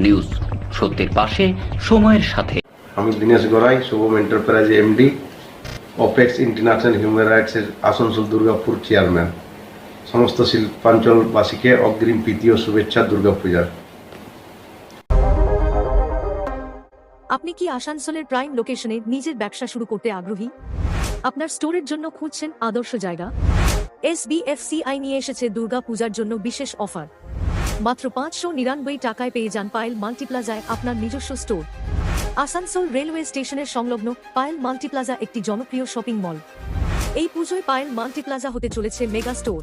News সত্যের পাশে সময়ের সাথে। আমি Dinesh Garai, Shubham Enterprise MD, Apex International Human রাইটসের আসানসোল দুর্গাপুর চেয়ারম্যান। সমস্ত শিল্পাঞ্চলবাসীকে অগ্রিম প্রীতি ও শুভেচ্ছা দুর্গাপূজার। আপনি কি আসানসোলের প্রাইম লোকেশনে নিজের ব্যবসা শুরু করতে আগ্রহী? আপনার স্টোরের জন্য খুঁজছেন আদর্শ জায়গা? SBFCI নিয়ে এসেছে দুর্গা পূজার জন্য বিশেষ অফার। মাত্র 599 টাকায় পেয়ে যান পায়েল মাল্টিপ্লাজায় আপনার নিজস্ব স্টোর। আসানসোল রেলওয়ে স্টেশনের সংলগ্ন পায়েল মাল্টিপ্লাজা একটি জনপ্রিয় শপিং মল। এই পুজোয় পায়েল মাল্টিপ্লাজা হতে চলেছে মেগা স্টোর।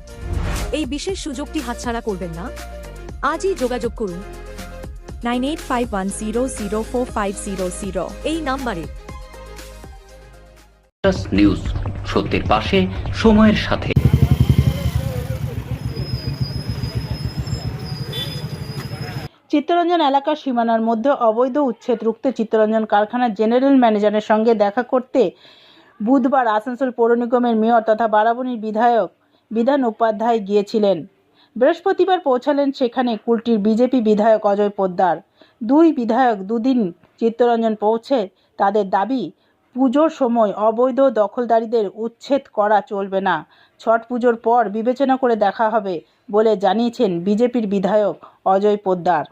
এই বিশেষ সুযোগটি হাতছাড়া করবেন না। আজই যোগাযোগ করুন 9851004500 এই নাম্বারে। নিউজ সত্যের পাশে সময়ের সাথে। চিত্তরঞ্জন এলাকার সীমানার মধ্যে অবৈধ উচ্ছেদ রুখতে চিত্তরঞ্জন কারখানার জেনারেল ম্যানেজারের সঙ্গে দেখা করতে বুধবার আসানসোল পৌর নিগমের মেয়র তথা বারাবণীর বিধায়ক বিধান উপাধ্যায় গিয়েছিলেন। বৃহস্পতিবার পৌঁছালেন সেখানে কুলটির বিজেপি বিধায়ক অজয় পোদ্দার। দুই বিধায়ক দুদিন চিত্তরঞ্জন পৌঁছে তাদের দাবি, পুজোর সময় অবৈধ দখলদারিদের উচ্ছেদ করা চলবে না, ছট পুজোর পর বিবেচনা করে দেখা হবে বলে জানিয়েছেন বিজেপির বিধায়ক অজয় পোদ্দার।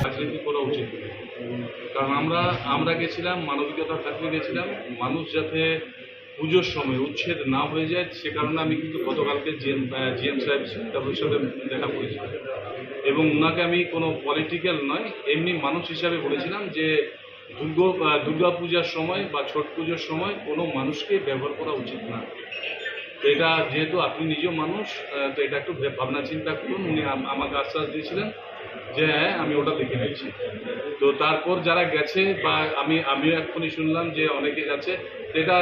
রাজনীতি করা উচিত, কারণ আমরা গেছিলাম মানবিকতার খাতিরে গেছিলাম, মানুষ যাতে পুজোর সময় উচ্ছেদ না হয়ে যায় সে কারণে আমি কিন্তু গতকালকে জিএম সাহেব তাদের সাথে দেখা করেছিলাম এবং ওনাকে আমি কোনো পলিটিক্যাল নয় এমনি মানুষ হিসাবে বলেছিলাম যে দুর্গা পূজার সময় বা ছট পুজোর সময় কোনো মানুষকে ব্যবহার করা উচিত না। তো এটা যেহেতু আপনি নিজেও মানুষ, তো এটা একটু ভাবনা চিন্তা করুন। উনি আমাকে আশ্বাস দিয়েছিলেন যে হ্যাঁ আমি ওটা দেখে নিচ্ছি। তো তারপর যারা গেছে বা আমিও এক্ষুনি শুনলাম যে অনেকে গেছে, এটা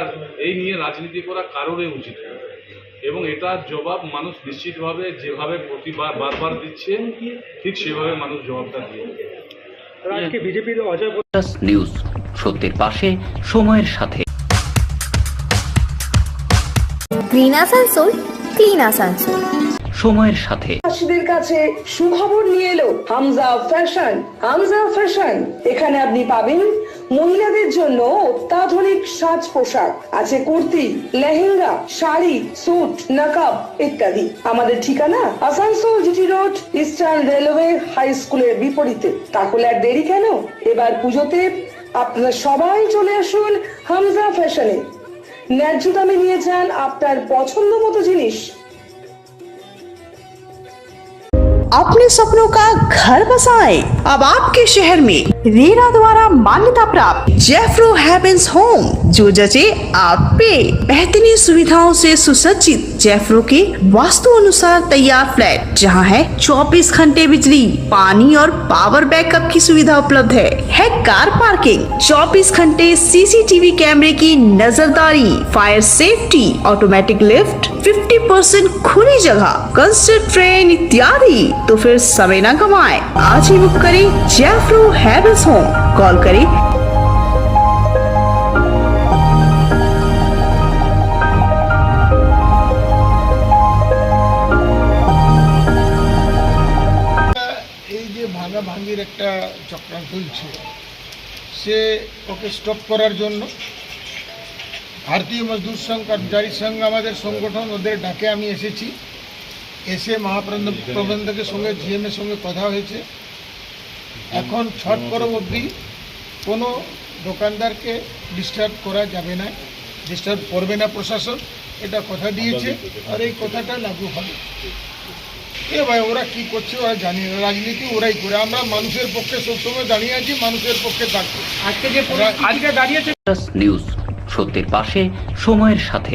এই নিয়ে রাজনীতি করা কারোরই উচিত না এবং এটার জবাব মানুষ নিশ্চিতভাবে যেভাবে প্রতিবার বারবার দিচ্ছে ঠিক সেভাবে মানুষ জবাবটা দিয়ে। আজকে বিজেপির অজয় নিউজ সত্যের পাশে সময়ের সাথে। Green Asansol, clean Asansol. সময়ের সাথে চাষিদের কাছে সুখবর নিয়ে এলো হামজা ফ্যাশন। হামজা ফ্যাশন, এখানে আপনি পাবেন মহিলাদের জন্য অত্যাধুনিক সাজ পোশাক, আছে কুর্তি, লেহেঙ্গা, শাড়ি, স্যুট, নকাব ইত্যাদি। আমাদের ঠিকানা Asansol GT Road, Eastern Railway high স্কুলের বিপরীতে। তাহলে আর দেরি কেন, এবার পুজোতে আপনারা সবাই চলে আসুন হামজা ফ্যাশনে। ন্যায্য দামে নিয়ে যান আপনার পছন্দ মতো জিনিস। अपने सपनों का घर बसाएं अब आपके शहर में रेरा द्वारा मान्यता प्राप्त जेफ्रो हेवेंस होम, जो जचे आप पे। बेहतरीन सुविधाओं से सुसज्जित जेफ्रो के वास्तु अनुसार तैयार फ्लैट, जहां है 24 घंटे बिजली, पानी और पावर बैकअप की सुविधा उपलब्ध है कार पार्किंग, 24 घंटे CCTV कैमरे की नजरदारी, फायर सेफ्टी, ऑटोमेटिक लिफ्ट, 50% खुली जगह, कंस्ट्रक्ट ट्रेन इत्यादि। तो फिर समय न गवाएं, आज ही बुक करें जेफ्रो हेवेंस होम। कॉल करें এই যে ভাঙাভাঙির একটা চক্রান্ত চলছে, সে ওকে স্টপ করার জন্য ভারতীয় মজদুর সংঘ কর্মচারী সংঘ আমাদের সংগঠন, ওদের ডাকে আমি এসেছি। এসে মহাপ্রবন্ধকের সঙ্গে জিএমের সঙ্গে কথা হয়েছে। এখন ছট পরব অবধি কোনো দোকানদারকে ডিস্টার্ব করা যাবে না, ডিস্টার্ব করবে না প্রশাসন, এটা কথা দিয়েছে আর এই কথাটা লাগু হবে। এ ভাই ওরা কি করছে ওরা জানি না, রাজনীতি ওরাই করে। আমরা মানুষের পক্ষে সবসময় দাঁড়িয়ে আছি, মানুষের পক্ষে থাকবো। আজকে যে দাঁড়িয়েছে নিউজ সত্যের পাশে সময়ের সাথে।